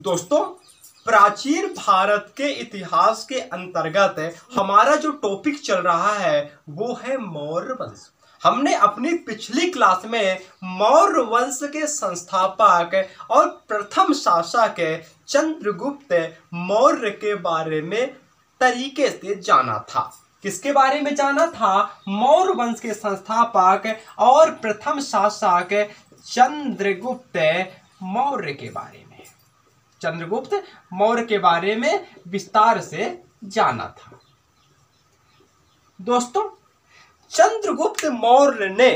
दोस्तों, प्राचीन भारत के इतिहास के अंतर्गत हमारा जो टॉपिक चल रहा है वो है मौर्य वंश। हमने अपनी पिछली क्लास में मौर्य वंश के संस्थापक और प्रथम शासक चंद्रगुप्त मौर्य के बारे में तरीके से जाना था। किसके बारे में जाना था? मौर्य वंश के संस्थापक और प्रथम शासक चंद्रगुप्त मौर्य के बारे में। चंद्रगुप्त मौर्य के बारे में विस्तार से जाना था। दोस्तों, चंद्रगुप्त मौर्य ने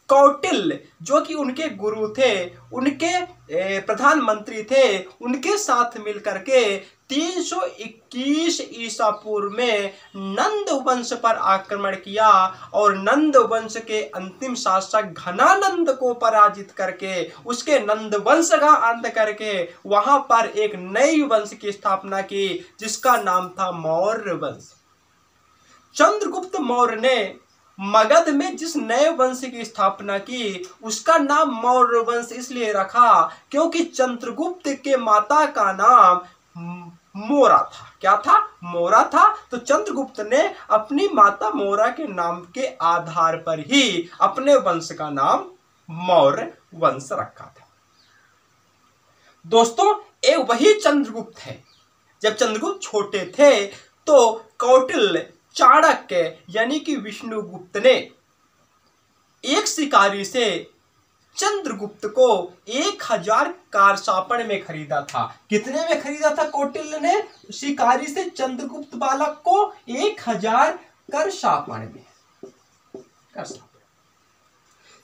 कौटिल्य, जो कि उनके गुरु थे, उनके प्रधानमंत्री थे, उनके साथ मिलकर के 321 ईसा पूर्व में नंद वंश पर आक्रमण किया और नंद वंश के अंतिम शासक घनानंद को पराजित करके उसके नंद वंश का अंत करके वहां पर एक नई वंश की स्थापना की जिसका नाम था मौर्य वंश। चंद्रगुप्त मौर्य ने मगध में जिस नए वंश की स्थापना की उसका नाम मौर्य वंश इसलिए रखा क्योंकि चंद्रगुप्त के माता का नाम मोरा था। क्या था? मोरा था। तो चंद्रगुप्त ने अपनी माता मोरा के नाम के आधार पर ही अपने वंश का नाम मौर्य वंश रखा था। दोस्तों, ये वही चंद्रगुप्त है। जब चंद्रगुप्त छोटे थे तो कौटिल्य, चाणक्य यानी कि विष्णुगुप्त ने एक शिकारी से चंद्रगुप्त को 1000 कारसापण में खरीदा था। कितने में खरीदा था? कौटिल्य ने शिकारी से चंद्रगुप्त बालक को 1000 करसापण में।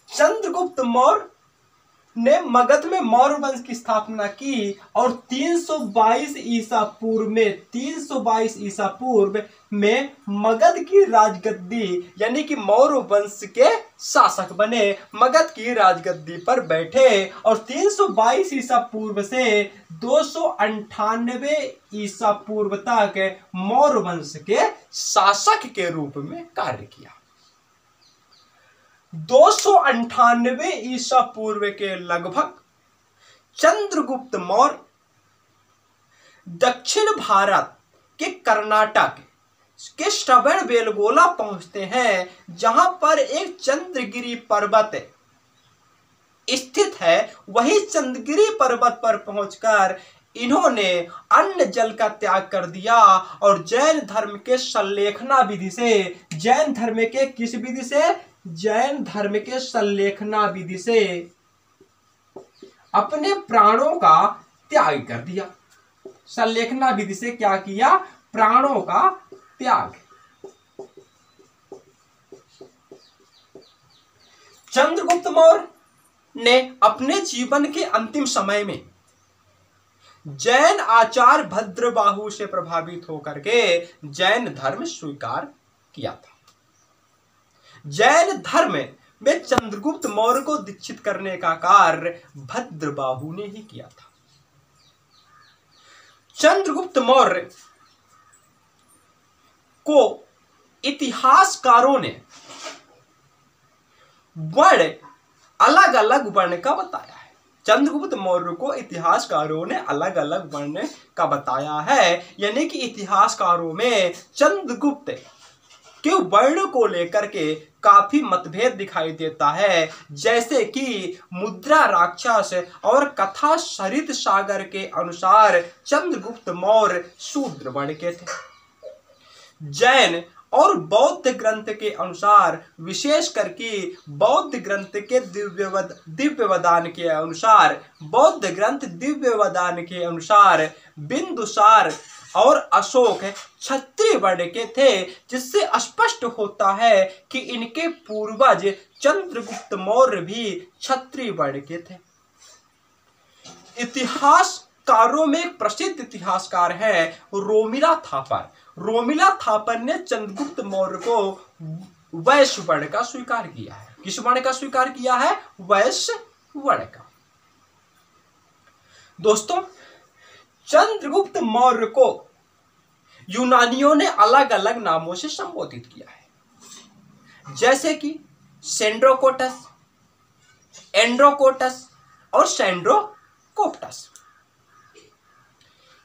चंद्रगुप्त मौर्य ने मगध में मौर्य वंश की स्थापना की और 322 ईसा पूर्व में मगध की राजगद्दी यानी कि मौर्य वंश के शासक बने, मगध की राजगद्दी पर बैठे और 322 ईसा पूर्व से 298 ईसा पूर्व तक मौर्य वंश के शासक के रूप में कार्य किया। 298 ईसा पूर्व के लगभग चंद्रगुप्त मौर्य दक्षिण भारत के कर्नाटक के श्रवणबेलगोला पहुंचते हैं, जहां पर एक चंद्रगिरी पर्वत स्थित है। वही चंद्रगिरी पर्वत पर पहुंचकर इन्होंने अन्न जल का त्याग कर दिया और जैन धर्म के संलेखना विधि से, जैन धर्म के किस विधि से? जैन धर्म के संलेखना विधि से अपने प्राणों का त्याग कर दिया। संलेखना विधि से क्या किया? प्राणों का त्याग। चंद्रगुप्त मौर्य ने अपने जीवन के अंतिम समय में जैन आचार्य भद्रबाहु से प्रभावित होकर के जैन धर्म स्वीकार किया था। जैन धर्म में चंद्रगुप्त मौर्य को दीक्षित करने का कार्य भद्रबाहु ने ही किया था। चंद्रगुप्त मौर्य को इतिहासकारों ने वर्ण, अलग अलग वर्ण का बताया है। चंद्रगुप्त मौर्य को इतिहासकारों ने अलग अलग वर्ण का बताया है, यानी कि इतिहासकारों में चंद्रगुप्त के वर्ण को लेकर के काफी मतभेद दिखाई देता है। जैसे कि मुद्रा राक्षस और कथा सरित सागर के अनुसार चंद्रगुप्त मौर्य शूद्र वर्ण के थे। जैन और बौद्ध ग्रंथ के अनुसार, विशेष करके बौद्ध ग्रंथ के दिव्यवदान के अनुसार, बौद्ध ग्रंथ दिव्यवदान के अनुसार बिंदुसार और अशोक क्षत्रिय वर्ण के थे, जिससे स्पष्ट होता है कि इनके पूर्वज चंद्रगुप्त मौर्य भी क्षत्रिय वर्ण के थे। इतिहासकारों में एक प्रसिद्ध इतिहासकार है रोमिला थापर। रोमिला थापर ने चंद्रगुप्त मौर्य को वैश्य वर्ण का स्वीकार किया है। किस वर्ण का स्वीकार किया है? वैश्य वर्ण का। दोस्तों, चंद्रगुप्त मौर्य को यूनानियों ने अलग अलग नामों से संबोधित किया है, जैसे कि सेंड्रोकोटस, एंड्रोकोटस और सेंड्रोकोप्टस।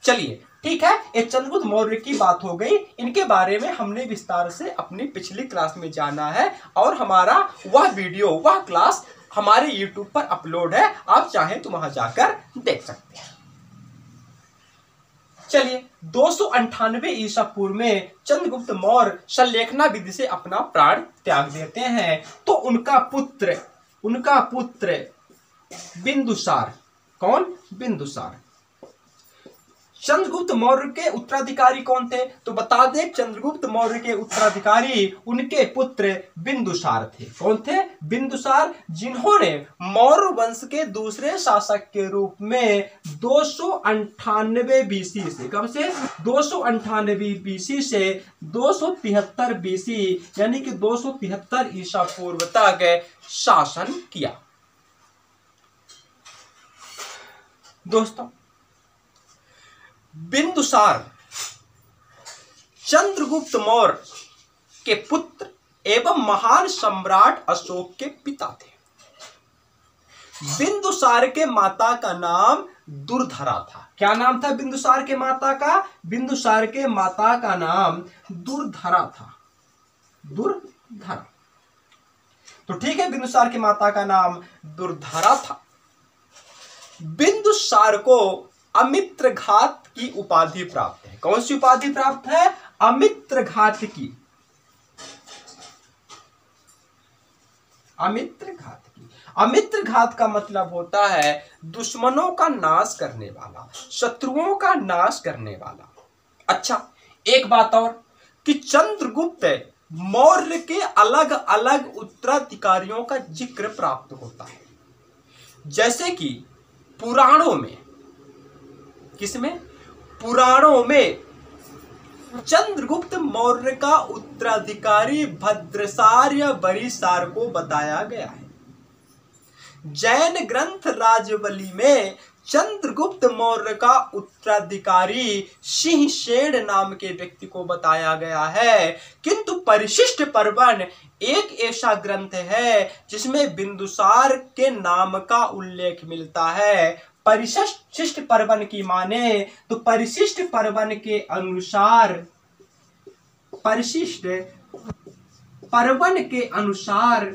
चलिए ठीक है, ये चंद्रगुप्त मौर्य की बात हो गई। इनके बारे में हमने विस्तार से अपनी पिछली क्लास में जाना है और हमारा वह वीडियो, वह क्लास हमारे YouTube पर अपलोड है, आप चाहें तो वहां जाकर देख सकते हैं। चलिए 298 ईसा पूर्व में चंद्रगुप्त मौर्य संलेखना विधि से अपना प्राण त्याग देते हैं। तो उनका पुत्र बिंदुसार, कौन? बिंदुसार। चंद्रगुप्त मौर्य के उत्तराधिकारी कौन थे? तो बता दें, चंद्रगुप्त मौर्य के उत्तराधिकारी उनके पुत्र बिंदुसार थे। कौन थे? बिंदुसार, जिन्होंने मौर्य वंश के दूसरे शासक के रूप में 298 बीसी से, कब से? 298 बीसी से 273 बीसी यानी कि 273 ईसा पूर्व तक शासन किया। दोस्तों, बिंदुसार चंद्रगुप्त मौर्य के पुत्र एवं महान सम्राट अशोक के पिता थे। बिंदुसार के माता का नाम दुर्धरा था। क्या नाम था बिंदुसार के माता का? बिंदुसार के माता का नाम दुर्धरा था। दुर्धरा। तो ठीक है, बिंदुसार के माता का नाम दुर्धरा था। बिंदुसार को अमित्रघात की उपाधि प्राप्त है। कौन सी उपाधि प्राप्त है? अमित्रघात की। अमित्रघात की। अमित्रघात का मतलब होता है दुश्मनों का नाश करने वाला, शत्रुओं का नाश करने वाला। अच्छा, एक बात और कि चंद्रगुप्त मौर्य के अलग अलग उत्तराधिकारियों का जिक्र प्राप्त होता है, जैसे कि पुराणों में। किसमें? पुराणों में चंद्रगुप्त मौर्य का उत्तराधिकारी भद्रसार या बरिसार को बताया गया है। जैन ग्रंथ राजबली में चंद्रगुप्त मौर्य का उत्तराधिकारी सिंहसेन नाम के व्यक्ति को बताया गया है। किंतु परिशिष्ट पर्वन एक ऐसा ग्रंथ है जिसमें बिंदुसार के नाम का उल्लेख मिलता है। परिशिष्ट पर्वन की माने तो परिशिष्ट पर्वन के अनुसार, परिशिष्ट पर्वन के अनुसार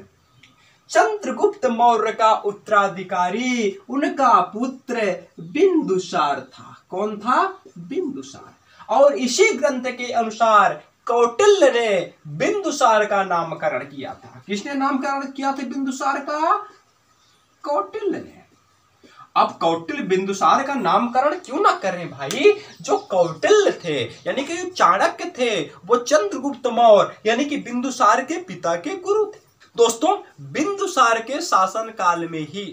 चंद्रगुप्त मौर्य का उत्तराधिकारी उनका पुत्र बिंदुसार था। कौन था? बिंदुसार। और इसी ग्रंथ के अनुसार कौटिल्य ने बिंदुसार का नामकरण किया था। किसने नामकरण किया था बिंदुसार का? कौटिल्य ने। अब कौटिल्य बिंदुसार का नामकरण क्यों ना करें भाई? जो कौटिल्य थे यानी कि जो चाणक्य थे, वो चंद्रगुप्त मौर्य यानी कि बिंदुसार के पिता के गुरु थे। दोस्तों, बिंदुसार के शासन काल में ही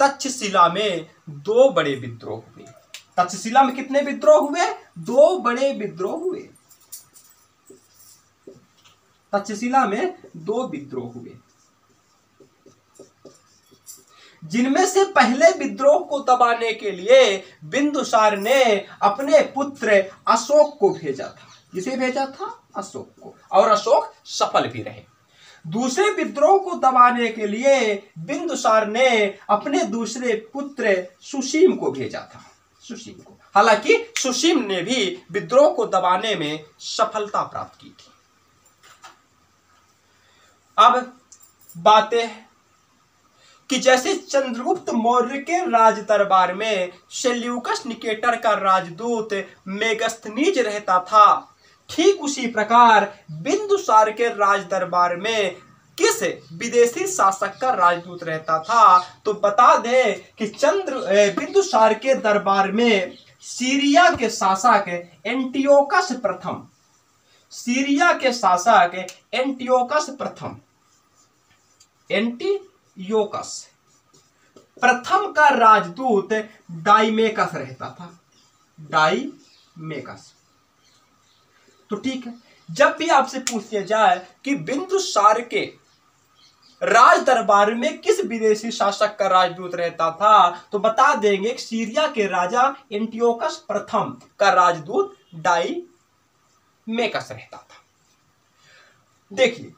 तक्षशिला में 2 बड़े विद्रोह हुए। तक्षशिला में कितने विद्रोह हुए? 2 बड़े विद्रोह हुए। तक्षशिला में 2 विद्रोह हुए, जिनमें से पहले विद्रोह को दबाने के लिए बिंदुसार ने अपने पुत्र अशोक को भेजा था। किसे भेजा था? अशोक को। और अशोक सफल भी रहे। दूसरे विद्रोह को दबाने के लिए बिंदुसार ने अपने दूसरे पुत्र सुसीम को भेजा था। सुसीम को। हालांकि सुसीम ने भी विद्रोह को दबाने में सफलता प्राप्त की थी। अब बातें कि जैसे चंद्रगुप्त मौर्य के राज दरबार में सेल्यूकस निकेटर का राजदूत मेगस्थनीज रहता था, ठीक उसी प्रकार बिंदुसार के राज दरबार में किस विदेशी शासक का राजदूत रहता था? तो बता दें कि बिंदुसार के दरबार में सीरिया के शासक एंटियोकस प्रथम, सीरिया के शासक एंटियोकस प्रथम, एंटियोकस प्रथम का राजदूत डाइमेकस रहता था। डाइमेकस। तो ठीक है, जब भी आपसे पूछ लिया जाए कि बिंदुसार के राज दरबार में किस विदेशी शासक का राजदूत रहता था, तो बता देंगे सीरिया के राजा एंटियोकस प्रथम का राजदूत डाइमेकस रहता था। देखिए,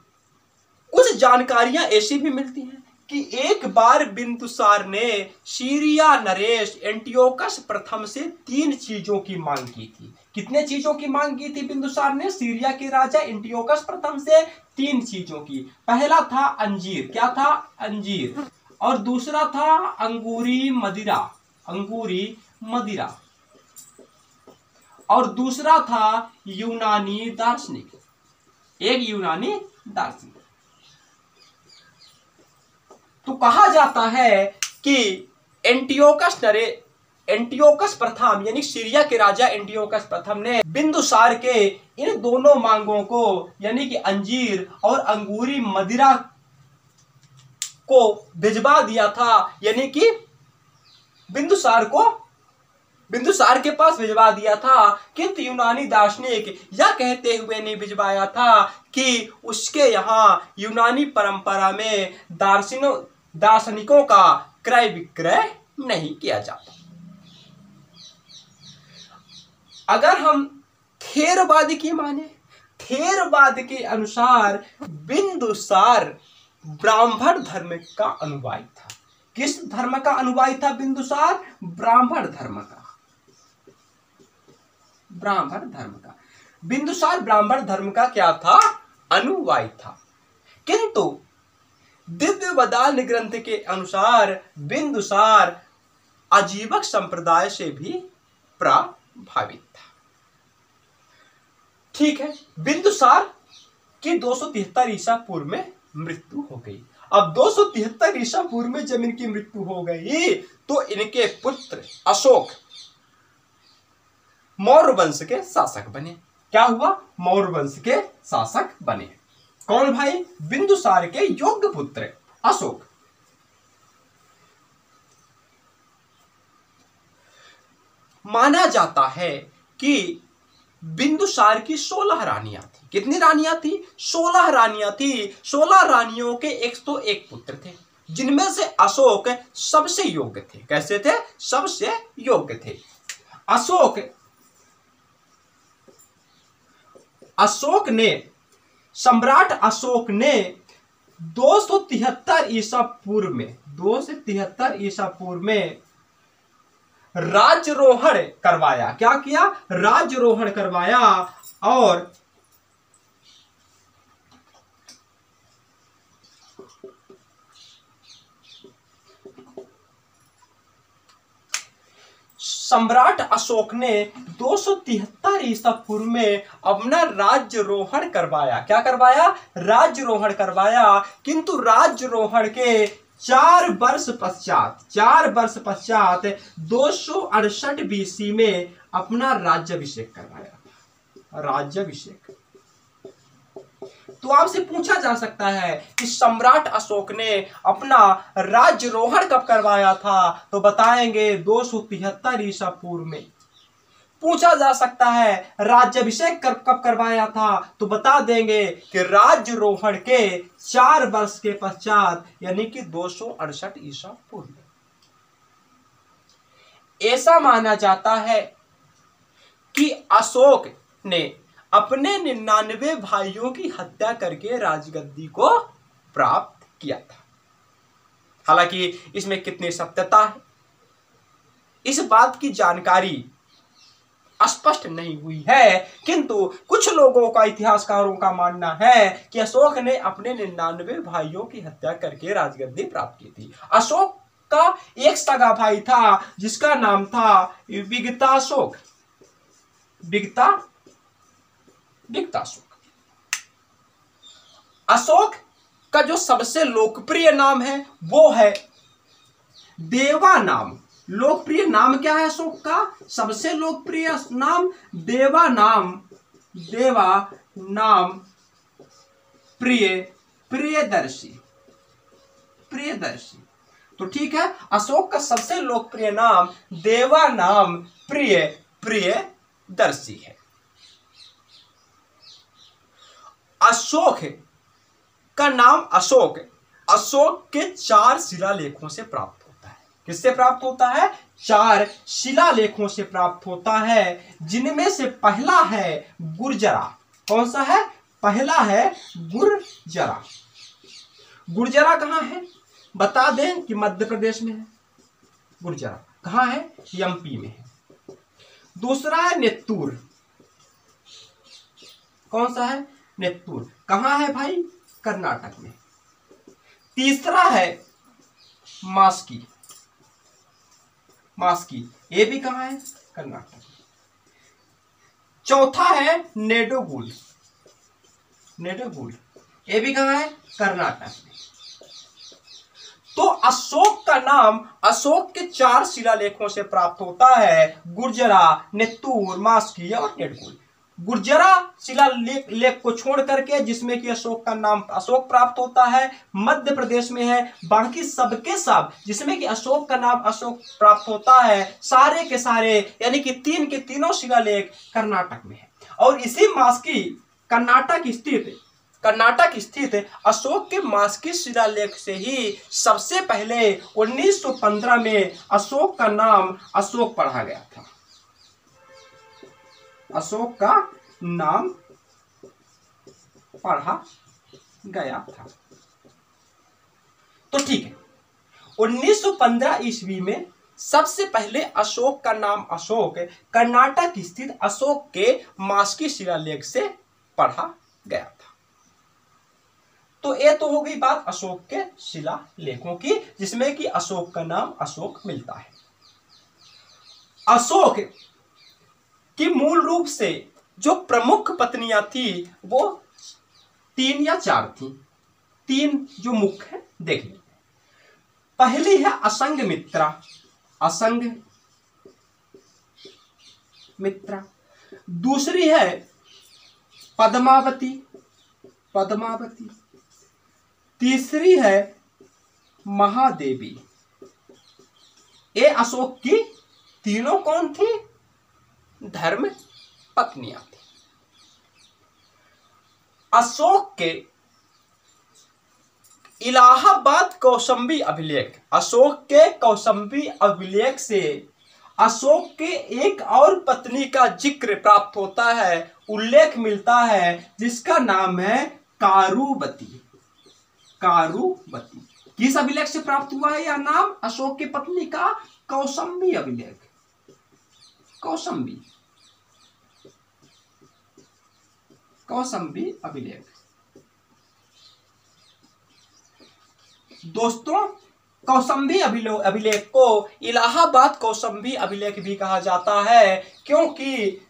कुछ जानकारियां ऐसी भी मिलती हैं कि एक बार बिंदुसार ने सीरिया नरेश एंटियोकस प्रथम से 3 चीजों की मांग की थी। कितने चीजों की मांग की थी बिंदुसार ने सीरिया के राजा एंटियोकस प्रथम से? 3 चीजों की। पहला था अंजीर, क्या था? अंजीर। और दूसरा था अंगूरी मदिरा, अंगूरी मदिरा। और दूसरा था यूनानी दार्शनिक, एक यूनानी दार्शनिक। तो कहा जाता है कि एंटियोकस प्रथम यानी सीरिया के राजा एंटियोकस प्रथम ने बिंदुसार के इन दोनों मांगों को यानी कि अंजीर और अंगूरी मदिरा को भिजवा दिया था, यानी कि बिंदुसार के पास भिजवा दिया था। किंतु यूनानी दार्शनिक यह कहते हुए नहीं भिजवाया था कि उसके यहाँ यूनानी परंपरा में दार्शनिकों का क्रय विक्रय नहीं किया जाता। अगर हम थेरवाद की माने, थेरवाद के अनुसार बिंदुसार ब्राह्मण धर्म का अनुयायी था। किस धर्म का अनुयायी था बिंदुसार? ब्राह्मण धर्म का, ब्राह्मण धर्म का। बिंदुसार ब्राह्मण धर्म का क्या था? अनुयायी था। किंतु दिव्य वदान ग्रंथ के अनुसार बिंदुसार आजीवक संप्रदाय से भी प्रभावित था। ठीक है, बिंदुसार की 273 ईसा पूर्व में मृत्यु हो गई। अब 273 ईसा पूर्व में जब इनकी मृत्यु हो गई तो इनके पुत्र अशोक मौर्य वंश के शासक बने। क्या हुआ? मौर्य वंश के शासक बने। कौन भाई? बिंदुसार के योग्य पुत्र अशोक। माना जाता है कि बिंदुसार की 16 रानियां थी। कितनी रानियां थी? 16 रानियां थी। 16 रानियों के 101 पुत्र थे, जिनमें से अशोक सबसे योग्य थे। कैसे थे? सबसे योग्य थे। सम्राट अशोक ने 273 ईसा पूर्व में, 273 ईसा पूर्व में राज्यरोहण करवाया। क्या किया? राज्यरोहण करवाया। और सम्राट अशोक ने 273 ईसा पूर्व में अपना राज्यरोहण करवाया। क्या करवाया? राज्यरोहण करवाया। किंतु राज्यरोहण के 4 वर्ष पश्चात 268 बीसी में अपना राज्याभिषेक करवाया। राज्याभिषेक। तो आपसे पूछा जा सकता है कि सम्राट अशोक ने अपना राज्यरोहण कब करवाया था? तो बताएंगे 273 ईसा पूर्व में। पूछा जा सकता है राज्याभिषेक कब करवाया था? तो बता देंगे कि राज्यरोहण के 4 वर्ष के पश्चात यानी कि 268 ईसा पूर्व में। ऐसा माना जाता है कि अशोक ने अपने 99 भाइयों की हत्या करके राजगद्दी को प्राप्त किया था। हालांकि इसमें कितनी सत्यता है, इस बात की जानकारी स्पष्ट नहीं हुई है। किंतु कुछ लोगों का, इतिहासकारों का मानना है कि अशोक ने अपने 99 भाइयों की हत्या करके राजगद्दी प्राप्त की थी। अशोक का एक सगा भाई था जिसका नाम था विगताशोक। अशोक का जो सबसे लोकप्रिय नाम है वो है देवा नाम। लोकप्रिय नाम क्या है अशोक का? सबसे लोकप्रिय नाम देवा नाम प्रियदर्शी। तो ठीक है, अशोक का सबसे लोकप्रिय नाम देवा नाम प्रियदर्शी है। अशोक का नाम अशोक के 4 शिलालेखों से प्राप्त होता है। किससे प्राप्त होता है? 4 शिलालेखों से प्राप्त होता है, जिनमें से पहला है गुर्जरा। कौन सा है? पहला है गुर्जरा। गुर्जरा कहां है? बता दें कि मध्य प्रदेश में है गुर्जरा। कहाँ है? एमपी में है। दूसरा है नेत्तूर। कौन सा है? नेत्तूर। कहाँ है भाई? कर्नाटक में। तीसरा है मास्की। मास्की ये भी कहाँ है? कर्नाटक में। चौथा है नेडोगुल। नेडोगुल ये भी कहाँ है? कर्नाटक में। तो अशोक का नाम अशोक के 4 शिलालेखों से प्राप्त होता है, गुर्जरा, नेत्तूर, मास्की और नेडोगुल। गुर्जरा शिलालेख को छोड़ करके जिसमें कि अशोक का नाम अशोक प्राप्त होता है मध्य प्रदेश में है। बाकी सबके सब जिसमें कि अशोक का नाम अशोक प्राप्त होता है सारे के सारे यानी कि 3 के तीनों शिलालेख कर्नाटक में है। और इसी मास्की कर्नाटक स्थित अशोक के मास्की शिलालेख से ही सबसे पहले 1915 में अशोक का नाम अशोक पढ़ा गया था। अशोक का नाम पढ़ा गया था। तो ठीक है, 1915 ईस्वी में सबसे पहले अशोक का नाम अशोक कर्नाटक स्थित अशोक के मास्की शिलालेख से पढ़ा गया था। तो ये तो हो गई बात अशोक के शिलालेखों की जिसमें कि अशोक का नाम अशोक मिलता है। अशोक कि मूल रूप से जो प्रमुख पत्नियां थी वो 3 या 4 थी। 3 जो मुख्य है देख लेते हैं। पहली है असंग मित्रा। असंग मित्रा। दूसरी है पद्मावती। पद्मावती। तीसरी है महादेवी। ये अशोक की तीनों कौन थी? धर्म पत्नियां थी। अशोक के इलाहाबाद कौशांबी अभिलेख, अशोक के कौशांबी अभिलेख से अशोक के एक और पत्नी का जिक्र प्राप्त होता है, उल्लेख मिलता है जिसका नाम है कारुवती। कारुवती किस अभिलेख से प्राप्त हुआ है यह नाम अशोक की पत्नी का? कौशांबी अभिलेख। कौशांबी अभिलेख। दोस्तों कौशांबी अभिलेख को इलाहाबाद कौशांबी अभिलेख भी कहा जाता है क्योंकि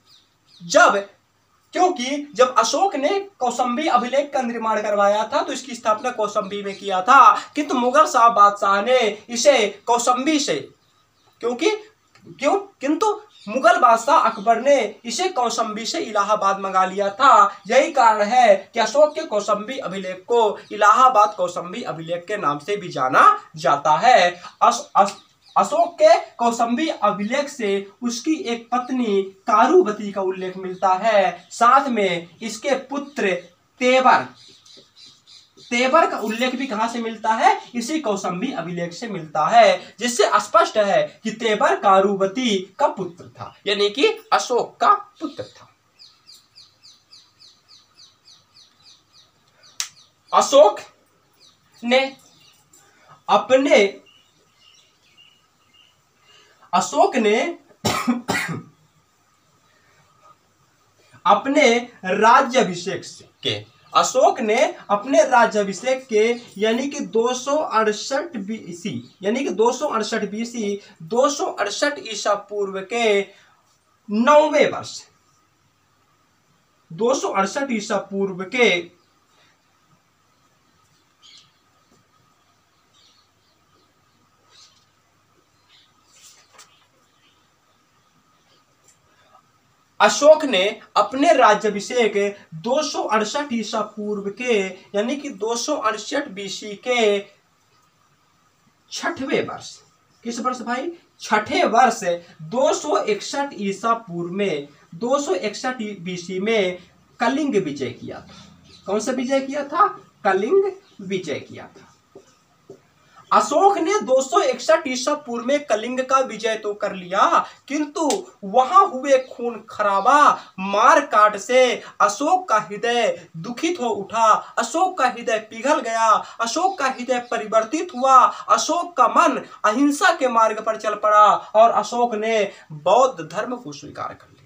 जब अशोक ने कौशांबी अभिलेख का निर्माण करवाया था तो इसकी स्थापना कौशांबी में किया था, किंतु मुगल शाह बादशाह ने इसे कौशांबी से किंतु मुगल बादशाह अकबर ने इसे कौशांबी से इलाहाबाद मंगा लिया था। यही कारण है कि अशोक के कौशांबी अभिलेख को इलाहाबाद कौशांबी अभिलेख के नाम से भी जाना जाता है। अशोक के कौशांबी अभिलेख से उसकी एक पत्नी कारुवती का उल्लेख मिलता है, साथ में इसके पुत्र तेवर का उल्लेख भी कहां से मिलता है? इसी कौशांबी अभिलेख से मिलता है, जिससे स्पष्ट है कि तेवर कारुवती का पुत्र था, यानी कि अशोक का पुत्र था। अशोक ने अपने राज्याभिषेक के यानी कि 268 बीसी 268 ईसा पूर्व के 9वें वर्ष 268 ईसा पूर्व के अशोक ने अपने राज्याभिषेक 268 ईसा पूर्व के यानी कि 268 बीसी के 6वें वर्ष, किस वर्ष भाई? 6ठे वर्ष 261 ईसा पूर्व में 261 बीसी में कलिंग विजय किया था। कौन सा विजय किया था? कलिंग विजय किया था। अशोक ने 261 ईसा पूर्व में कलिंग का विजय तो कर लिया, किंतु वहां हुए खून खराबा मार काट से अशोक का हृदय दुखित हो उठा, अशोक का हृदय पिघल गया, अशोक का हृदय परिवर्तित हुआ, अशोक का मन अहिंसा के मार्ग पर चल पड़ा और अशोक ने बौद्ध धर्म को स्वीकार कर लिया।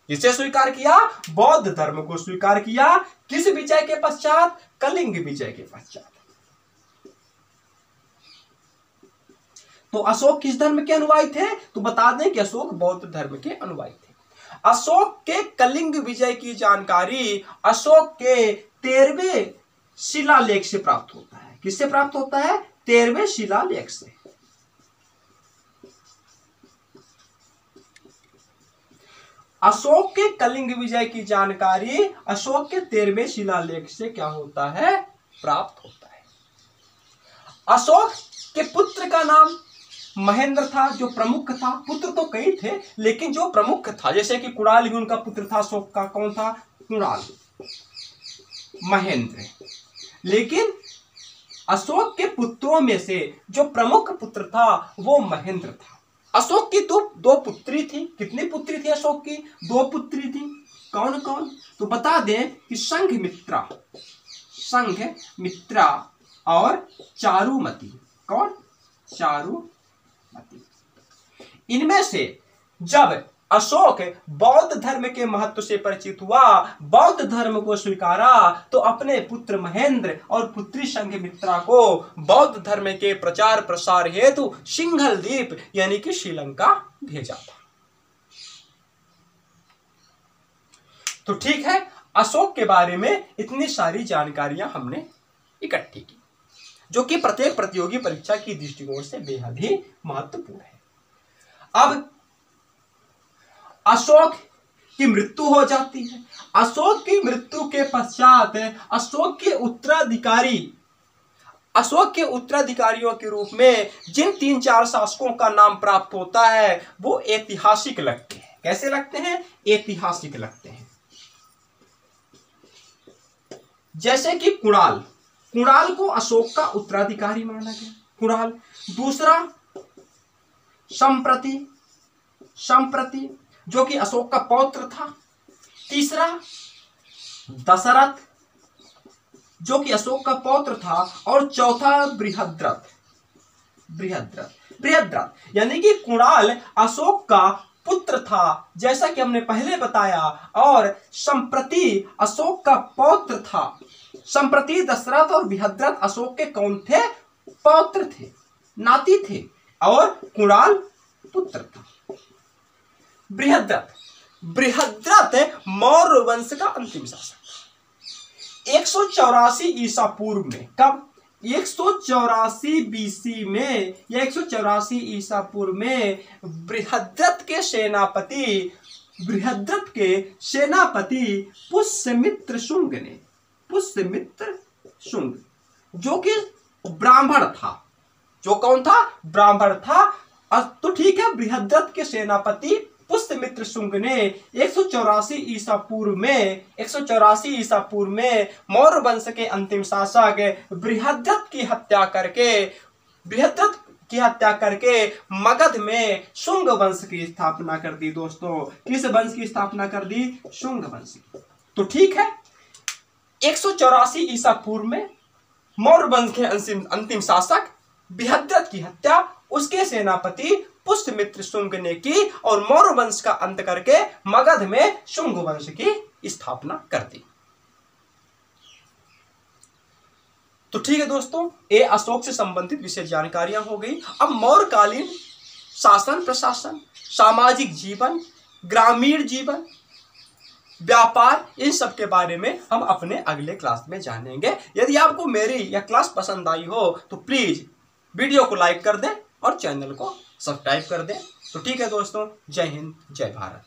किसे स्वीकार किया? बौद्ध धर्म को स्वीकार किया। किस विजय के पश्चात? कलिंग विजय के पश्चात। तो अशोक किस धर्म के अनुयायी थे? तो बता दें कि अशोक बौद्ध धर्म के अनुयायी थे। अशोक के कलिंग विजय की जानकारी अशोक के 13वें शिलालेख से प्राप्त होता है। किससे प्राप्त होता है? 13वें शिलालेख से। अशोक के कलिंग विजय की जानकारी अशोक के 13वें शिलालेख से क्या होता है? प्राप्त होता है। अशोक के पुत्र का नाम महेंद्र था, जो प्रमुख था। पुत्र तो कई थे, लेकिन जो प्रमुख था, जैसे कि कुणाल भी उनका पुत्र था। अशोक का कौन था? कुणाल, महेंद्र। लेकिन अशोक के पुत्रों में से जो प्रमुख पुत्र था वो महेंद्र था। अशोक की दो पुत्री थी। कितनी पुत्री थी अशोक की? 2 पुत्री थी। कौन कौन? तो बता दें कि संघमित्रा और चारुमती। कौन? चारुमती। इनमें से जब अशोक बौद्ध धर्म के महत्व से परिचित हुआ, बौद्ध धर्म को स्वीकारा, तो अपने पुत्र महेंद्र और पुत्री संघमित्रा को बौद्ध धर्म के प्रचार प्रसार हेतु सिंघल द्वीप यानी कि श्रीलंका भेजा था। तो ठीक है, अशोक के बारे में इतनी सारी जानकारियां हमने इकट्ठी की, जो कि प्रत्येक प्रतियोगी परीक्षा की दृष्टिकोण से बेहद ही महत्वपूर्ण है। अब अशोक की मृत्यु हो जाती है। अशोक की मृत्यु के पश्चात अशोक के उत्तराधिकारियों के रूप में जिन 3-4 शासकों का नाम प्राप्त होता है वो ऐतिहासिक लगते हैं। कैसे लगते हैं? ऐतिहासिक लगते हैं। जैसे कि कुणाल को अशोक का उत्तराधिकारी माना गया। कुणाल। दूसरा संप्रति जो कि अशोक का पौत्र था। तीसरा दशरथ जो कि अशोक का पौत्र था। और चौथा बृहद्रथ यानी कि कुणाल अशोक का पुत्र था, जैसा कि हमने पहले बताया, और संप्रति अशोक का पौत्र था। संप्रति, दशरथ और बृहद्रथ अशोक के कौन थे? पौत्र थे, नाती थे, और कुणाल पुत्र था। बृहद्रथ मौर्य वंश का अंतिम शासक। 184 ईसा पूर्व में, कब? 184 बीसी में या 184 ईसा पूर्व में बृहद्रथ के सेनापति पुष्यमित्र शुंग जो कि ब्राह्मण था। जो कौन था? ब्राह्मण था। तो ठीक है, बृहद्रथ के सेनापति पुष्यमित्र शुंग ने 184 ईसा पूर्व में मौर्य वंश के अंतिम शासक बृहद्रथ की हत्या करके मगध में शुंग वंश की स्थापना कर दी। दोस्तों, किस वंश की स्थापना कर दी? शुंग वंश की। तो ठीक है, 184 ईसा पूर्व में मौर्य वंश के अंतिम शासक बृहद्रथ की हत्या उसके सेनापति पुष्यमित्र शुंग ने की और मौर्य वंश का अंत करके मगध में शुंग वंश की स्थापना कर दी। तो ठीक है दोस्तों, ये अशोक से संबंधित विशेष जानकारियां हो गई। अब मौर्यकालीन शासन प्रशासन, सामाजिक जीवन, ग्रामीण जीवन, व्यापार, इन सब के बारे में हम अपने अगले क्लास में जानेंगे। यदि आपको मेरी यह क्लास पसंद आई हो तो प्लीज वीडियो को लाइक कर दें और चैनल को सब्सक्राइब कर दें। तो ठीक है दोस्तों, जय हिंद, जय भारत।